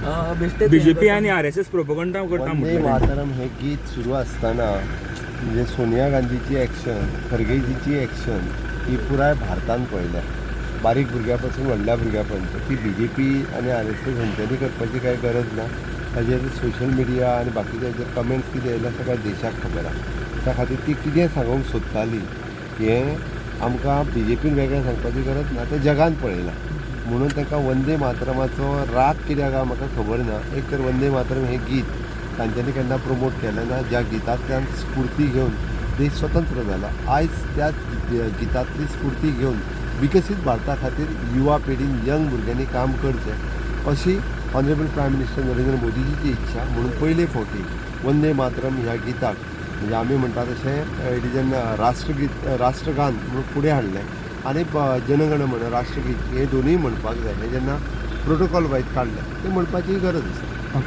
BJP आणि RSS propaganda करता वंदे म्हटलं मातरम हे गीत सुरू असताना म्हणजे सोनिया गांधीची ॲक्शन, खरगेजीची ॲक्शन ही पुराय भारतान पळयल्या. बारीक भुरग्यां व्हडल्या भुरग्यापर्यंत ती BJP आणि RSS हांच्यांनी करपाची कांय गरज ना. ताजेर सोशल मिडिया आनी बाकीचे हेजेर कमेंट्स कितें येयल्या सगळ्या देशाक खबर आहा. त्या खातीर ती कितें सांगूंक सोदताली हें आमकां BJPन वेगळें सांगपाची गरज ना, तें जगान पळयलां. म्हणून तांकां वंदे मातरमाचो राग कित्याक आहा म्हाका खबर ना. एक तर वंदे मातरम हें गीत तांच्यांनी केन्ना प्रमोट केलें ना, ज्या गितांतल्यान स्फूर्ती घेवन देश स्वतंत्र जाला. आयज त्याच गितांतली स्फूर्ती घेवन विकसीत भारता खातीर युवा पिढीन यंग भुरग्यांनी काम करचें अशी ऑनरेबल प्रायम मिनिस्टर नरेंद्र मोदीजीची इच्छा. म्हणून पयले फावटी वंदे मातरम ह्या गिताक म्हणजे आमी म्हणटा तशें इट इज एन राष्ट्रगीत राष्ट्रगान म्हणून फुडें हाडलें आनी जनगण म्हण राष्ट्रगीत हे दोनूय म्हणपाक जाय. हे जेन्ना प्रोटोकॉल वायज काडलें तें म्हणपाची गरज आसा.